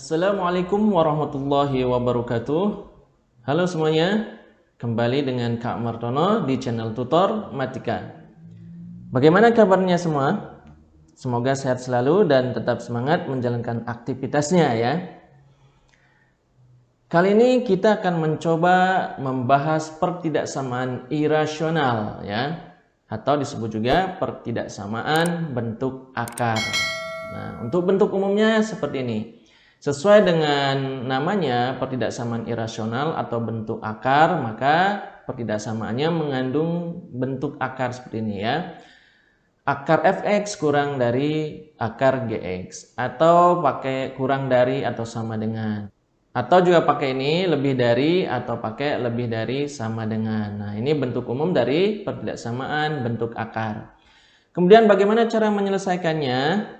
Assalamualaikum warahmatullahi wabarakatuh. Halo semuanya, kembali dengan Kak Martono di channel Tutor Matika. Bagaimana kabarnya semua? Semoga sehat selalu dan tetap semangat menjalankan aktivitasnya ya. Kali ini kita akan mencoba membahas pertidaksamaan irasional ya, atau disebut juga pertidaksamaan bentuk akar. Nah, untuk bentuk umumnya seperti ini. Sesuai dengan namanya pertidaksamaan irasional atau bentuk akar, maka pertidaksamaannya mengandung bentuk akar seperti ini ya. Akar fx kurang dari akar gx, atau pakai kurang dari atau sama dengan. Atau juga pakai ini lebih dari atau pakai lebih dari sama dengan. Nah, ini bentuk umum dari pertidaksamaan bentuk akar. Kemudian bagaimana cara menyelesaikannya?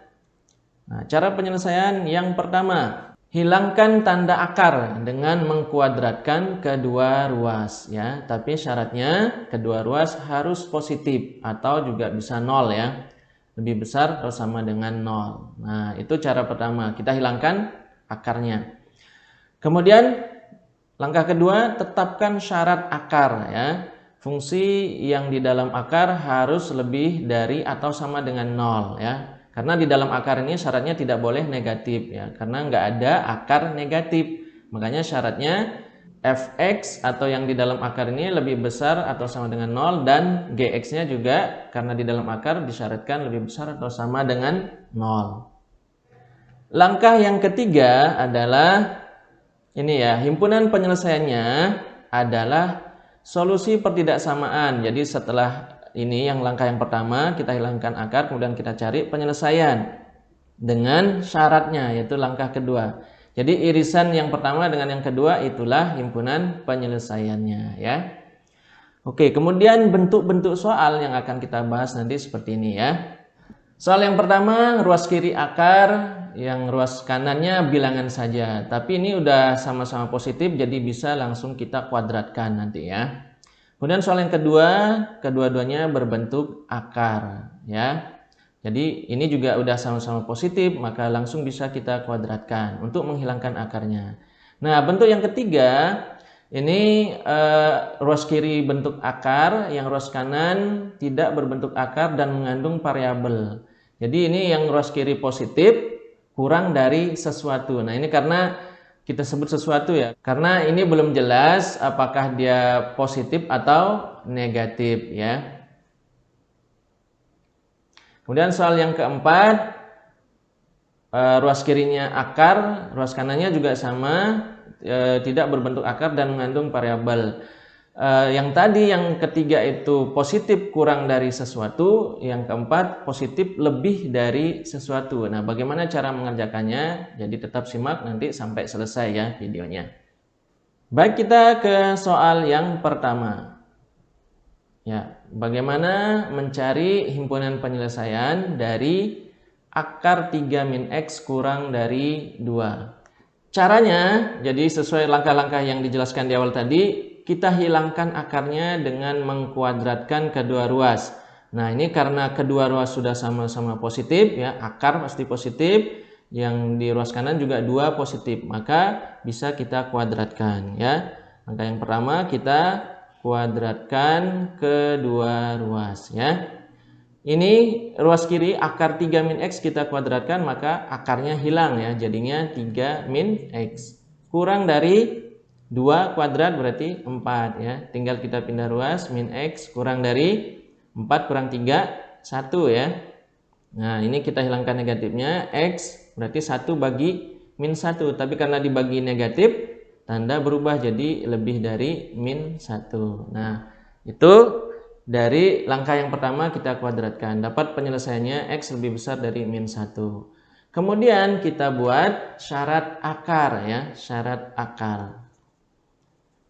Nah, cara penyelesaian yang pertama, hilangkan tanda akar dengan mengkuadratkan kedua ruas ya. Tapi syaratnya kedua ruas harus positif atau juga bisa nol ya. Lebih besar atau sama dengan nol. Nah, itu cara pertama, kita hilangkan akarnya. Kemudian langkah kedua, tetapkan syarat akar ya. Fungsi yang di dalam akar harus lebih dari atau sama dengan nol ya. Karena di dalam akar ini syaratnya tidak boleh negatif ya, karena nggak ada akar negatif. Makanya syaratnya fx atau yang di dalam akar ini lebih besar atau sama dengan 0, dan gx-nya juga karena di dalam akar disyaratkan lebih besar atau sama dengan 0. Langkah yang ketiga adalah ini ya, himpunan penyelesaiannya adalah solusi pertidaksamaan. Jadi setelah ini yang langkah yang pertama, kita hilangkan akar, kemudian kita cari penyelesaian dengan syaratnya, yaitu langkah kedua. Jadi irisan yang pertama dengan yang kedua itulah himpunan penyelesaiannya ya. Oke, kemudian bentuk-bentuk soal yang akan kita bahas nanti seperti ini ya. Soal yang pertama, ruas kiri akar, yang ruas kanannya bilangan saja. Tapi ini udah sama-sama positif, jadi bisa langsung kita kuadratkan nanti ya. Kemudian soal yang kedua, kedua-duanya berbentuk akar ya. Jadi ini juga udah sama-sama positif, maka langsung bisa kita kuadratkan untuk menghilangkan akarnya. Nah, bentuk yang ketiga, ini ruas kiri bentuk akar, yang ruas kanan tidak berbentuk akar dan mengandung variabel. Jadi ini yang ruas kiri positif, kurang dari sesuatu. Nah, ini karena kita sebut sesuatu ya, karena ini belum jelas apakah dia positif atau negatif ya. Kemudian soal yang keempat, ruas kirinya akar, ruas kanannya juga sama, tidak berbentuk akar dan mengandung variabel. Yang tadi yang ketiga itu positif kurang dari sesuatu, yang keempat positif lebih dari sesuatu. Nah, bagaimana cara mengerjakannya? Jadi tetap simak nanti sampai selesai ya videonya. Baik, kita ke soal yang pertama. Ya, bagaimana mencari himpunan penyelesaian dari akar 3 min X kurang dari 2. Caranya, jadi sesuai langkah-langkah yang dijelaskan di awal tadi, kita hilangkan akarnya dengan mengkuadratkan kedua ruas. Nah, ini karena kedua ruas sudah sama-sama positif ya, akar pasti positif, yang di ruas kanan juga 2 positif, maka bisa kita kuadratkan ya. Langkah yang pertama, kita kuadratkan kedua ruas ya. Ini ruas kiri akar 3 min X kita kuadratkan, maka akarnya hilang ya, jadinya 3 min X. Kurang dari 2 kuadrat berarti 4 ya. Tinggal kita pindah ruas, min X kurang dari 4 kurang 3, 1 ya. Nah, ini kita hilangkan negatifnya, X berarti 1 bagi min 1. Tapi karena dibagi negatif, tanda berubah jadi lebih dari min 1. Nah, itu dari langkah yang pertama kita kuadratkan, dapat penyelesaiannya X lebih besar dari min 1. Kemudian kita buat syarat akar ya, syarat akar.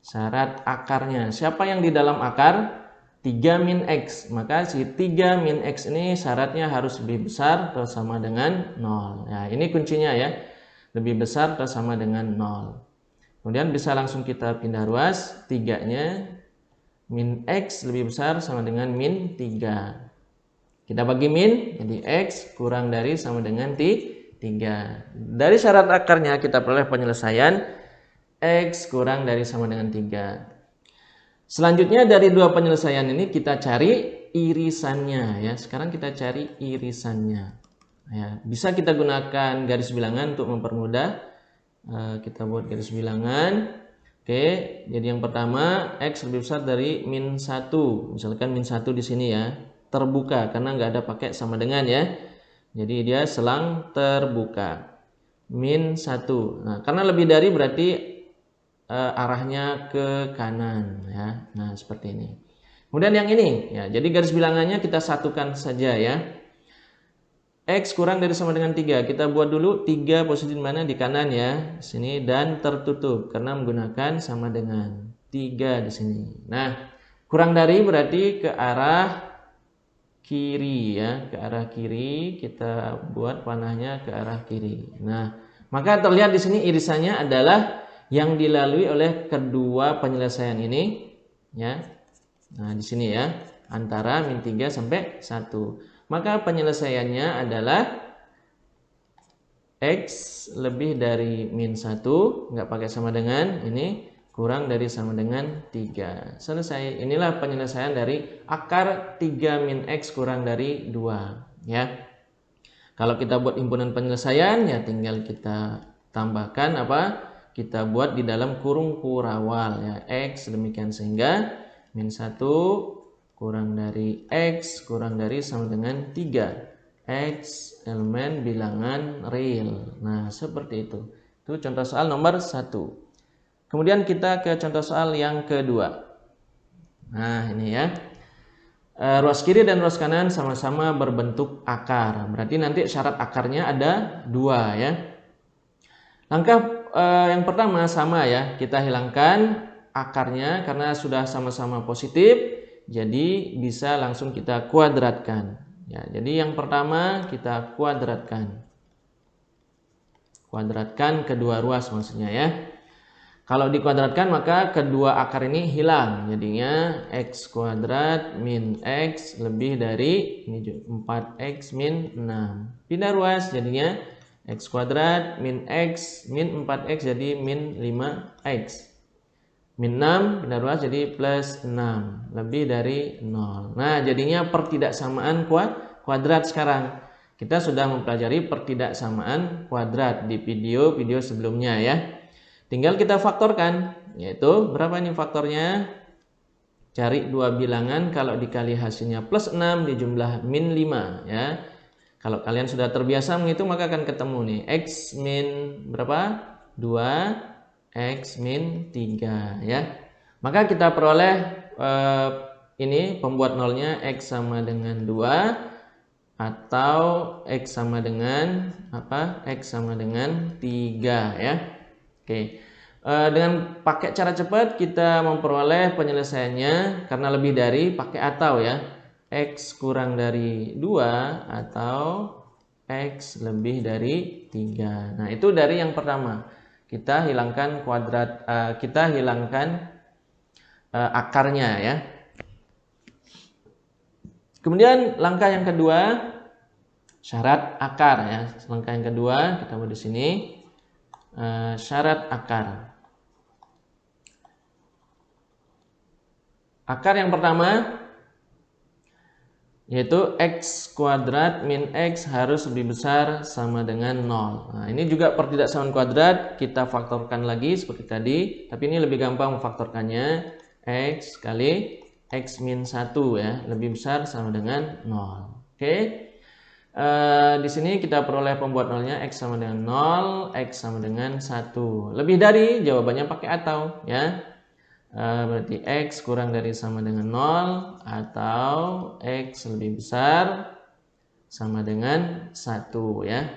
Syarat akarnya, siapa yang di dalam akar? 3 min X, maka si 3 min X ini syaratnya harus lebih besar atau sama dengan 0. Ya, ini kuncinya ya, lebih besar atau sama dengan 0. Kemudian bisa langsung kita pindah ruas, 3-nya min X lebih besar sama dengan min 3. Kita bagi min, jadi X kurang dari sama dengan 3. 3. Dari syarat akarnya kita peroleh penyelesaian X kurang dari sama dengan 3. Selanjutnya dari dua penyelesaian ini kita cari irisannya ya. Sekarang kita cari irisannya. Ya, bisa kita gunakan garis bilangan untuk mempermudah. Kita buat garis bilangan. Oke, jadi yang pertama X lebih besar dari min 1. Misalkan min 1 di sini ya. Terbuka karena nggak ada pakai sama dengan ya. Jadi dia selang terbuka. Min 1. Nah, karena lebih dari berarti arahnya ke kanan ya. Nah, seperti ini. Kemudian yang ini ya. Jadi garis bilangannya kita satukan saja ya. X kurang dari sama dengan 3. Kita buat dulu 3 posisi di mana? Di kanan ya. Sini dan tertutup karena menggunakan sama dengan 3 di sini. Nah, kurang dari berarti ke arah kiri ya, ke arah kiri. Kita buat panahnya ke arah kiri. Nah, maka terlihat di sini irisannya adalah yang dilalui oleh kedua penyelesaian ini ya. Nah, di sini ya, antara min 3 sampai 1. Maka penyelesaiannya adalah X lebih dari min 1, nggak pakai sama dengan ini, kurang dari sama dengan 3. Selesai. Inilah penyelesaian dari akar 3 min X kurang dari 2 ya. Kalau kita buat himpunan penyelesaian ya tinggal kita tambahkan apa? Kita buat di dalam kurung kurawal ya. X demikian sehingga min 1 kurang dari X kurang dari sama dengan 3. X elemen bilangan real. Nah, seperti itu. Itu contoh soal nomor 1. Kemudian kita ke contoh soal yang kedua. Nah, ini ya. Ruas kiri dan ruas kanan sama-sama berbentuk akar. Berarti nanti syarat akarnya ada 2 ya. Langkah yang pertama sama ya. Kita hilangkan akarnya karena sudah sama-sama positif. Jadi bisa langsung kita kuadratkan. Ya, jadi yang pertama kita kuadratkan. Kuadratkan kedua ruas maksudnya ya. Kalau dikuadratkan maka kedua akar ini hilang. Jadinya X kuadrat min X lebih dari ini 4X min 6. Pindah ruas jadinya X kuadrat min X min 4X jadi min 5X. Min 6 pindah ruas jadi plus 6. Lebih dari 0. Nah jadinya pertidaksamaan kuadrat sekarang. Kita sudah mempelajari pertidaksamaan kuadrat di video-video sebelumnya ya. Tinggal kita faktorkan, yaitu berapa ini faktornya? Cari dua bilangan, kalau dikali hasilnya plus 6 dijumlah min 5 ya. Kalau kalian sudah terbiasa menghitung maka akan ketemu nih X min berapa? 2, X min 3 ya. Maka kita peroleh ini pembuat nolnya X sama dengan 2 atau X sama dengan apa? X sama dengan 3 ya. Oke, dengan pakai cara cepat kita memperoleh penyelesaiannya karena lebih dari pakai atau ya. X kurang dari 2 atau X lebih dari 3. Nah itu dari yang pertama. Kita hilangkan kuadrat, kita hilangkan akarnya ya. Kemudian langkah yang kedua, syarat akar ya. Langkah yang kedua kita buat di sini. Syarat akar. Akar yang pertama yaitu X kuadrat min X harus lebih besar sama dengan 0. Nah, ini juga pertidaksamaan kuadrat kita faktorkan lagi seperti tadi, tapi ini lebih gampang memfaktorkannya. X kali X min 1 ya, lebih besar sama dengan 0. Oke. Di sini kita peroleh pembuat nolnya X sama dengan 0, X sama dengan 1. Lebih dari jawabannya pakai atau ya. Berarti X kurang dari sama dengan 0 atau X lebih besar sama dengan 1 ya.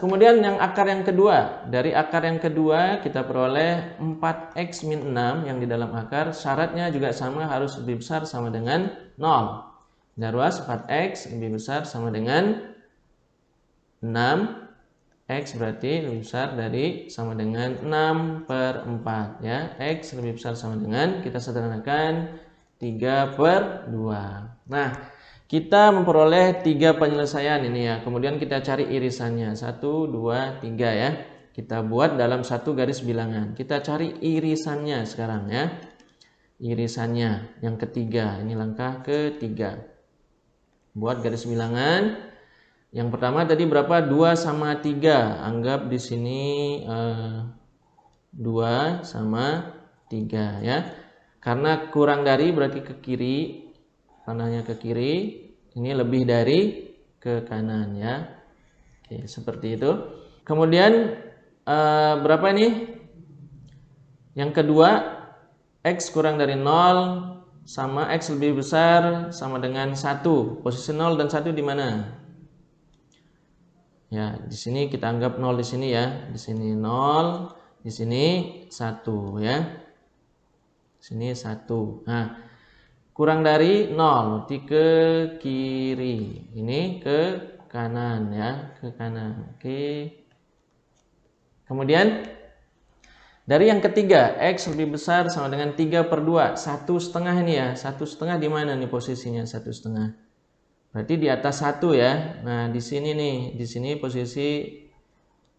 Kemudian yang akar yang kedua. Dari akar yang kedua kita peroleh 4X min 6 yang di dalam akar. Syaratnya juga sama, harus lebih besar sama dengan 0. Dan ruas 4X lebih besar sama dengan 6. X berarti lebih besar dari sama dengan 6/4 ya. X lebih besar sama dengan, kita sederhanakan 3/2. Nah Kita memperoleh 3 penyelesaian ini ya. Kemudian kita cari irisannya. 1, 2, 3 ya. Kita buat dalam satu garis bilangan. Kita cari irisannya sekarang ya. Irisannya yang ketiga. Ini langkah ketiga. Buat garis bilangan. Yang pertama tadi berapa? 2 sama 3. Anggap di sini 2 sama 3 ya. Karena kurang dari berarti ke kiri. Panahnya ke kiri, ini lebih dari ke kanan ya. Oke, seperti itu. Kemudian berapa ini? Yang kedua, X kurang dari 0 sama X lebih besar sama dengan 1. Posisi 0 dan 1 di mana? Ya, di sini kita anggap 0 di sini ya. Di sini 0, di sini 1 ya. Di sini 1. Nah, kurang dari 0 berarti ke kiri, ini ke kanan ya, ke kanan. Oke. Kemudian dari yang ketiga, X lebih besar sama dengan 3/2, 1/2 ini ya. 1/2 di mana nih posisinya 1/2? Berarti di atas 1 ya. Nah, di sini nih, di sini posisi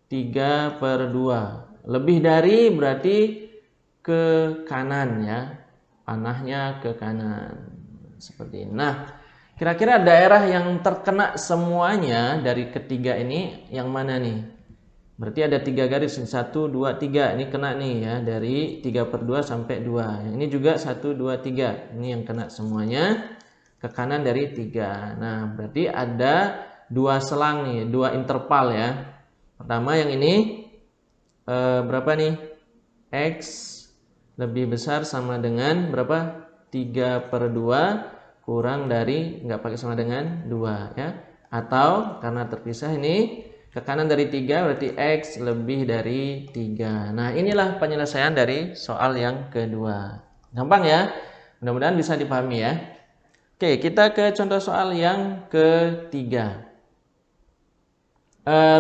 3/2. Lebih dari berarti ke kanan ya. Panahnya ke kanan seperti ini. Nah, kira-kira daerah yang terkena semuanya dari ketiga ini yang mana nih? Berarti ada 3 garis, 1, 2, 3. Ini kena nih ya, dari 3/2 sampai 2. Yang ini juga 1, 2, 3. Ini yang kena semuanya ke kanan dari 3. Nah, berarti ada 2 selang nih, 2 interval ya. Pertama yang ini berapa nih? X lebih besar sama dengan berapa? 3/2 kurang dari, nggak pakai sama dengan 2 ya. Atau karena terpisah ini ke kanan dari 3 berarti X lebih dari 3. Nah, inilah penyelesaian dari soal yang kedua. Gampang ya? Mudah-mudahan bisa dipahami ya. Oke, kita ke contoh soal yang ketiga.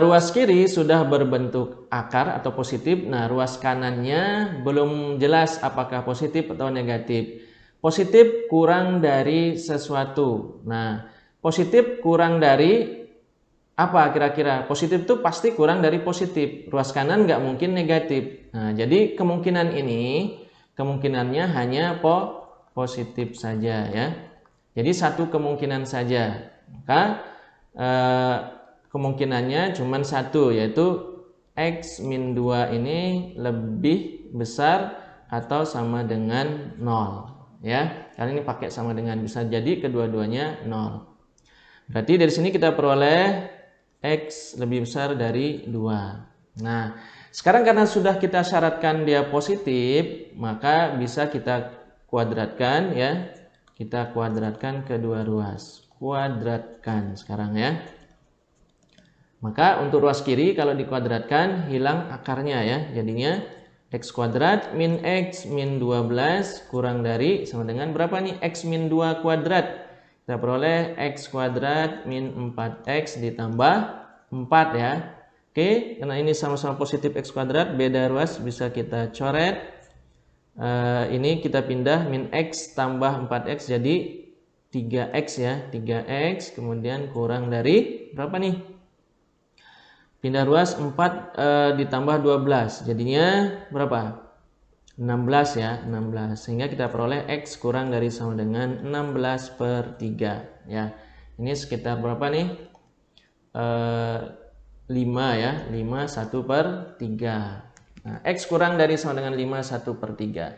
Ruas kiri sudah berbentuk akar atau positif. Nah, ruas kanannya belum jelas apakah positif atau negatif. Positif kurang dari sesuatu. Nah, positif kurang dari apa kira-kira? Positif itu pasti kurang dari positif. Ruas kanan nggak mungkin negatif. Nah, jadi kemungkinan ini, kemungkinannya hanya positif saja ya. Jadi satu kemungkinan saja. Maka kemungkinannya cuma satu, yaitu X min 2 ini lebih besar atau sama dengan 0 ya. Karena ini pakai sama dengan, bisa jadi kedua-duanya 0. Berarti dari sini kita peroleh X lebih besar dari 2. Nah, sekarang karena sudah kita syaratkan dia positif, maka bisa kita kuadratkan ya. Kita kuadratkan kedua ruas. Kuadratkan sekarang ya. Maka untuk ruas kiri kalau dikuadratkan hilang akarnya ya. Jadinya X kuadrat min X min 12 kurang dari sama dengan berapa nih? X min 2 kuadrat. Kita peroleh X kuadrat min 4X ditambah 4 ya. Oke, karena ini sama-sama positif X kuadrat, beda ruas bisa kita coret. Ini kita pindah min X tambah 4X jadi 3X ya. 3X kemudian kurang dari berapa nih? Pindah ruas 4 ditambah 12. Jadinya berapa? 16 ya, 16. Sehingga kita peroleh X kurang dari sama dengan 16/3 ya. Ini sekitar berapa nih? 5 ya, 5 1/3. Nah, X kurang dari sama dengan 5 1/3.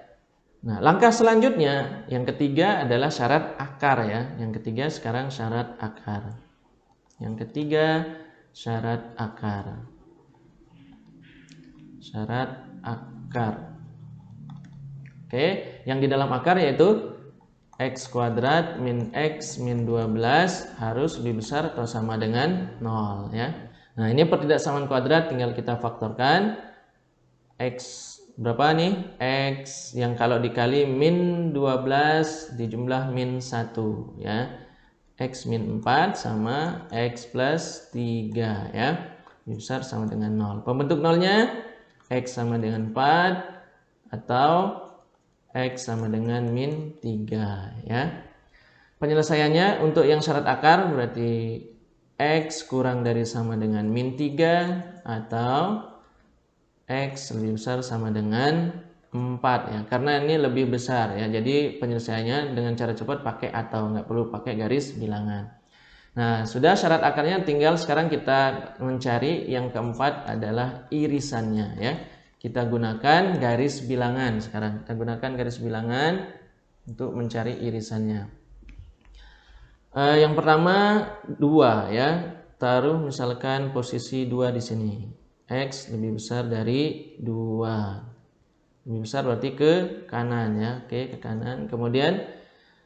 Nah, langkah selanjutnya yang ketiga adalah syarat akar ya. Yang ketiga sekarang syarat akar. Yang ketiga syarat akar. Syarat akar. Oke, yang di dalam akar yaitu X kuadrat min X min 12 harus lebih besar atau sama dengan 0 ya. Nah, ini pertidaksamaan kuadrat tinggal kita faktorkan. X berapa nih? X yang kalau dikali min 12 dijumlah min 1 ya. X min 4 sama X plus 3 ya. Lebih besar sama dengan 0. Pembentuk nolnya X sama dengan 4 atau X sama dengan min 3 ya. penyelesaiannya untuk yang syarat akar berarti X kurang dari sama dengan min 3 atau X lebih besar sama dengan 4 ya, karena ini lebih besar ya, jadi penyelesaiannya dengan cara cepat pakai atau, nggak perlu pakai garis bilangan. Nah, sudah syarat akarnya, tinggal sekarang kita mencari yang keempat adalah irisannya ya. Kita gunakan garis bilangan sekarang. Kita gunakan garis bilangan untuk mencari irisannya. Yang pertama 2 ya. Taruh misalkan posisi 2 di sini. X lebih besar dari 2. Lebih besar berarti ke kanan ya. Oke, ke kanan. Kemudian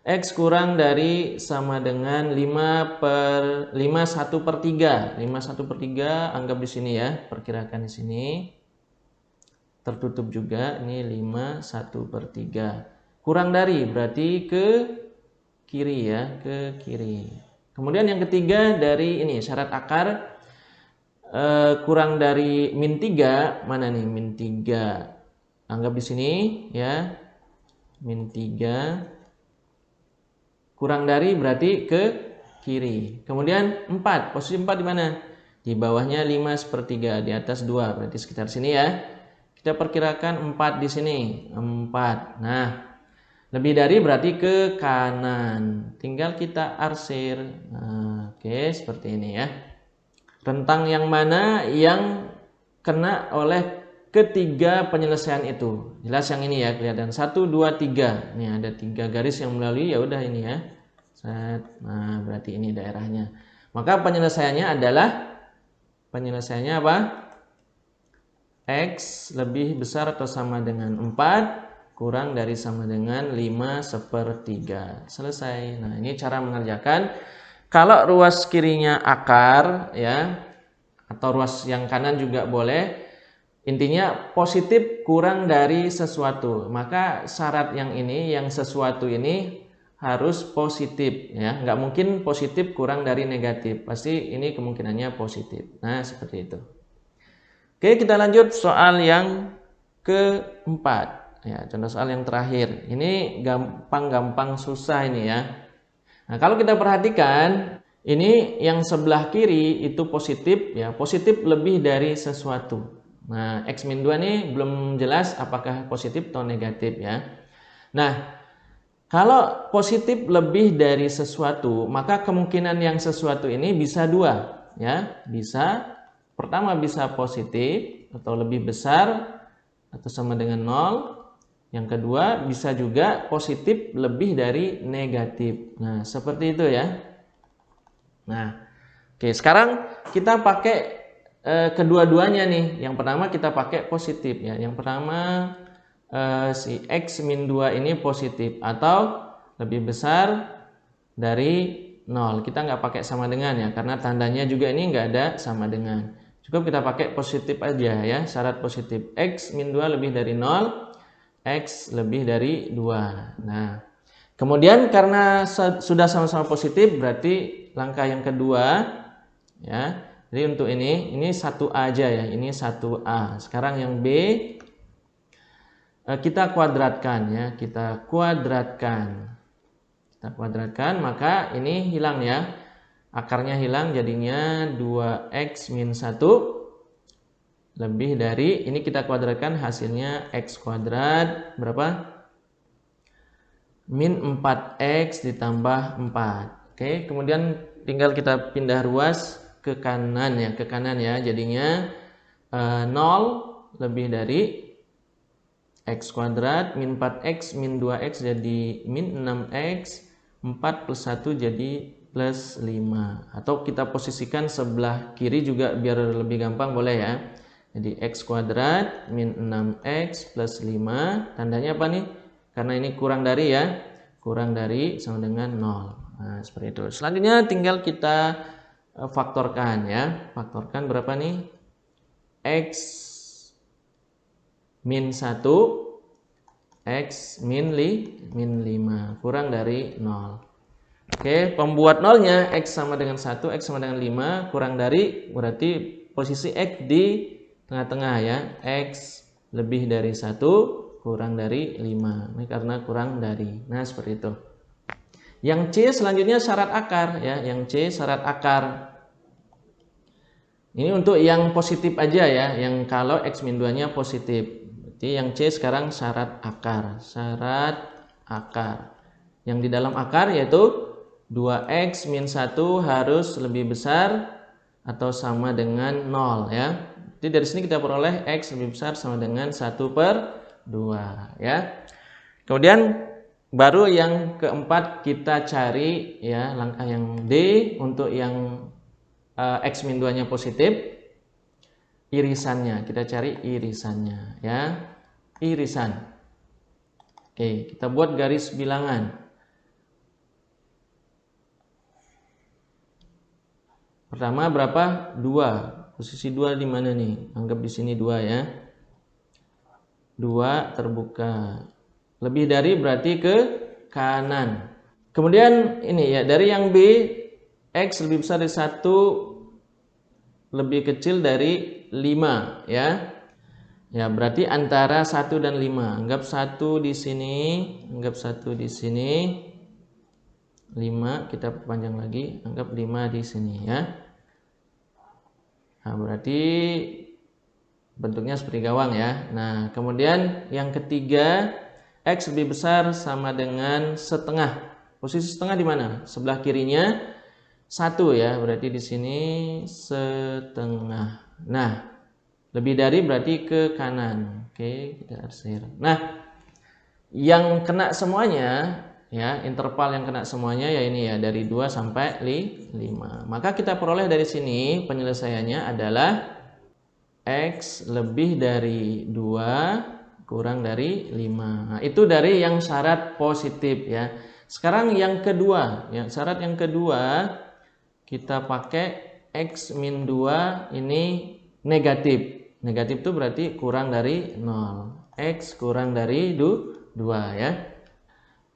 X kurang dari sama dengan 1/3. 1/3 anggap di sini ya, perkirakan di sini. Tertutup juga, ini 1/3. Kurang dari berarti ke kiri ya, ke kiri. Kemudian yang ketiga dari ini syarat akar kurang dari min 3, mana nih min 3? Anggap di sini ya, min 3 kurang dari berarti ke kiri. Kemudian 4, posisi 4 di mana? Di bawahnya 5/3, di atas 2, berarti sekitar sini ya. Kita perkirakan 4 di sini, 4. Nah, lebih dari berarti ke kanan. Tinggal kita arsir. Nah, oke, seperti ini ya. Rentang yang mana yang kena oleh ketiga penyelesaian itu? Jelas yang ini ya, kelihatan 1, 2, 3. Ini ada 3 garis yang melalui, ya udah ini ya. Nah, berarti ini daerahnya. Maka penyelesaiannya apa? X lebih besar atau sama dengan 4 kurang dari sama dengan 5/3. Selesai. Nah, ini cara mengerjakan. Kalau ruas kirinya akar ya, atau ruas yang kanan juga boleh. Intinya positif kurang dari sesuatu. Maka syarat yang ini, yang sesuatu ini harus positif ya. Nggak mungkin positif kurang dari negatif. Pasti ini kemungkinannya positif. Nah, seperti itu. Oke, kita lanjut soal yang keempat. Ya, contoh soal yang terakhir. Ini gampang-gampang susah ini ya. Nah, kalau kita perhatikan, ini yang sebelah kiri itu positif ya, positif lebih dari sesuatu. Nah, X min 2 ini belum jelas apakah positif atau negatif ya. Nah, kalau positif lebih dari sesuatu, maka kemungkinan yang sesuatu ini bisa 2 ya. Pertama bisa positif atau lebih besar atau sama dengan 0. Yang kedua bisa juga positif lebih dari negatif. Nah, seperti itu ya. Nah, oke, sekarang kita pakai kedua-duanya nih. Yang pertama kita pakai positif ya. Yang pertama si X min 2 ini positif atau lebih besar dari 0. Kita nggak pakai sama dengan ya, karena tandanya juga ini nggak ada sama dengan. Cukup kita pakai positif aja ya, syarat positif. X min 2 lebih dari 0. X lebih dari 2. Nah, kemudian karena sudah sama-sama positif, berarti langkah yang kedua ya. Jadi untuk ini 1A aja ya, ini 1A. Sekarang yang B kita kuadratkan ya, kita kuadratkan, maka ini hilang ya. Akarnya hilang, jadinya 2X min 1 lebih dari, ini kita kuadratkan hasilnya X kuadrat berapa? Min 4X ditambah 4. Oke, kemudian tinggal kita pindah ruas ke kanan ya, jadinya 0 lebih dari X kuadrat min 4X min 2X jadi min 6X, 4 plus 1 jadi plus 5. Atau kita posisikan sebelah kiri juga biar lebih gampang, boleh ya. Jadi X kuadrat min 6X plus 5. Tandanya apa nih? Karena ini kurang dari ya. Kurang dari sama dengan 0. Nah, seperti itu. Selanjutnya tinggal kita faktorkan ya. Faktorkan berapa nih? X min 1. X min 5. Kurang dari 0. Oke, pembuat nolnya X sama dengan 1. X sama dengan 5. Kurang dari, berarti posisi X di tengah-tengah ya. X lebih dari 1 kurang dari 5. Ini karena kurang dari. Nah, seperti itu. Yang C selanjutnya syarat akar ya, yang C syarat akar. Ini untuk yang positif aja ya, yang kalau X-2-nya positif. Berarti yang C sekarang syarat akar. Syarat akar. Yang di dalam akar yaitu 2X min 1 harus lebih besar atau sama dengan 0 ya. Jadi dari sini kita peroleh X lebih besar sama dengan 1/2 ya. Kemudian baru yang keempat kita cari ya, langkah yang D untuk yang X-2-nya positif, irisannya. Kita cari irisannya ya. Irisan. Oke, kita buat garis bilangan. Pertama berapa? 2. Posisi 2 di mana nih? Anggap di sini 2 ya. 2 terbuka. Lebih dari berarti ke kanan. Kemudian ini ya, dari yang B, X lebih besar dari 1, lebih kecil dari 5 ya. Ya, berarti antara 1 dan 5. Anggap 1 di sini, anggap 1 di sini. 5 kita perpanjang lagi, anggap 5 di sini ya. Nah, berarti bentuknya seperti gawang ya. Nah, kemudian yang ketiga, X lebih besar sama dengan setengah. Posisi setengah di mana? Sebelah kirinya 1 ya, berarti di sini setengah. Nah, lebih dari berarti ke kanan. Oke, kita arsir. Nah, yang kena semuanya ya, interval yang kena semuanya ya ini ya, dari 2 sampai 5. Maka kita peroleh dari sini penyelesaiannya adalah X lebih dari 2 kurang dari 5. Nah, itu dari yang syarat positif ya. Sekarang yang kedua, yang syarat yang kedua kita pakai X min 2 ini negatif. Negatif itu berarti kurang dari 0. X kurang dari 2 ya.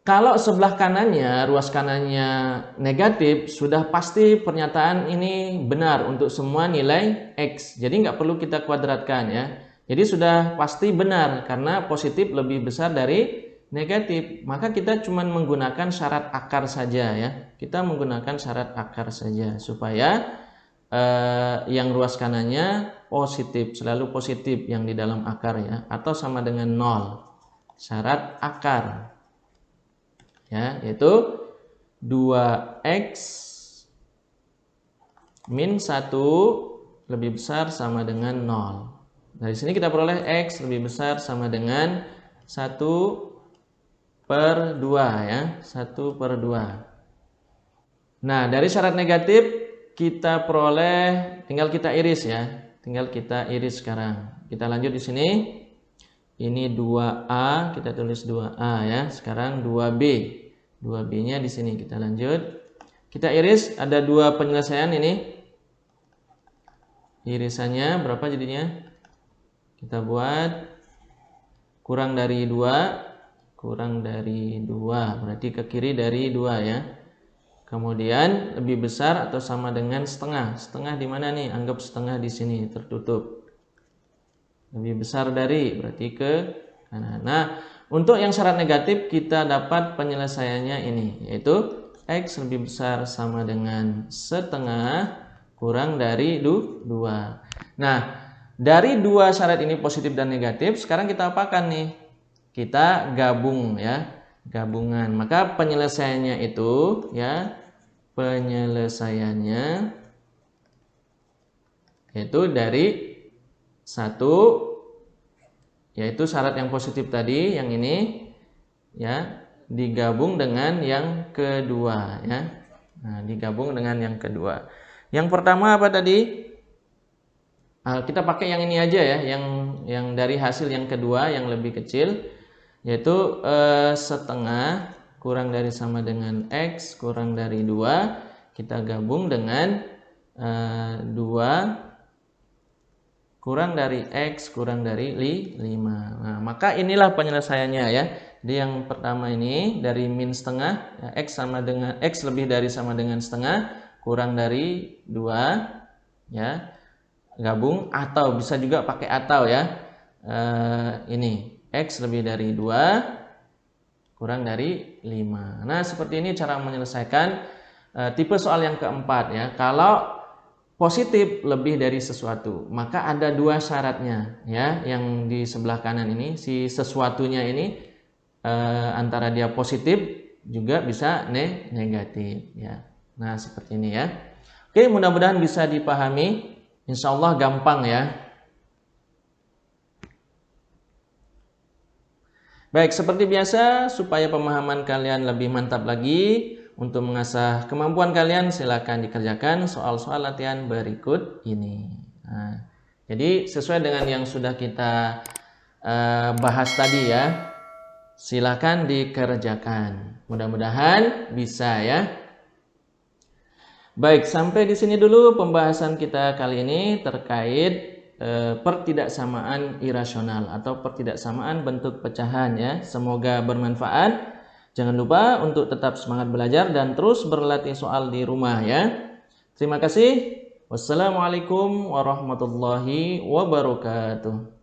Kalau sebelah kanannya, ruas kanannya negatif, sudah pasti pernyataan ini benar untuk semua nilai X. Jadi nggak perlu kita kuadratkan ya. Jadi sudah pasti benar karena positif lebih besar dari negatif. Maka kita cuma menggunakan syarat akar saja ya. Kita menggunakan syarat akar saja supaya yang ruas kanannya positif, selalu positif yang di dalam akar ya, atau sama dengan 0. Syarat akar ya, yaitu 2X min 1 lebih besar sama dengan 0. Dari sini kita peroleh X lebih besar sama dengan 1/2 ya, 1/2. Nah, dari syarat negatif kita peroleh, tinggal kita iris ya, tinggal kita iris sekarang. Kita lanjut di sini. Ini 2A, kita tulis 2A ya. Sekarang 2B. 2B-nya di sini kita lanjut. Kita iris, ada 2 penyelesaian ini. Irisannya berapa jadinya? Kita buat kurang dari 2, kurang dari 2, berarti ke kiri dari 2 ya. Kemudian lebih besar atau sama dengan setengah. Setengah di mana nih? Anggap setengah di sini tertutup. Lebih besar dari berarti ke kanan. Nah, untuk yang syarat negatif kita dapat penyelesaiannya ini, yaitu X lebih besar sama dengan setengah kurang dari 2. Nah, dari 2 syarat ini positif dan negatif, sekarang kita apakan nih? Kita gabung ya, gabungan. Maka penyelesaiannya itu ya, penyelesaiannya yaitu dari 1, yaitu syarat yang positif tadi, yang ini ya, digabung dengan yang kedua ya. Nah, digabung dengan yang kedua. Yang pertama apa tadi? Kita pakai yang ini aja ya, yang dari hasil yang kedua yang lebih kecil, yaitu setengah kurang dari sama dengan X kurang dari 2, kita gabung dengan 2 kurang dari X kurang dari 5. Nah, maka inilah penyelesaiannya ya. Jadi yang pertama ini dari min setengah ya, X sama dengan X lebih dari sama dengan setengah kurang dari 2 ya, gabung, atau bisa juga pakai atau ya, ini X lebih dari 2 kurang dari 5. Nah, seperti ini cara menyelesaikan tipe soal yang keempat ya. Kalau positif lebih dari sesuatu, maka ada 2 syaratnya ya. Yang di sebelah kanan ini, si sesuatunya ini antara dia positif juga bisa negatif ya. Nah, seperti ini ya. Oke, mudah-mudahan bisa dipahami. Insya Allah gampang ya. Baik, seperti biasa, supaya pemahaman kalian lebih mantap lagi, untuk mengasah kemampuan kalian, silakan dikerjakan soal-soal latihan berikut ini. Nah, jadi sesuai dengan yang sudah kita bahas tadi ya, silakan dikerjakan. Mudah-mudahan bisa ya. Baik, sampai di sini dulu pembahasan kita kali ini terkait pertidaksamaan irasional atau pertidaksamaan bentuk pecahan ya. Semoga bermanfaat. Jangan lupa untuk tetap semangat belajar dan terus berlatih soal di rumah ya. Terima kasih. Wassalamualaikum warahmatullahi wabarakatuh.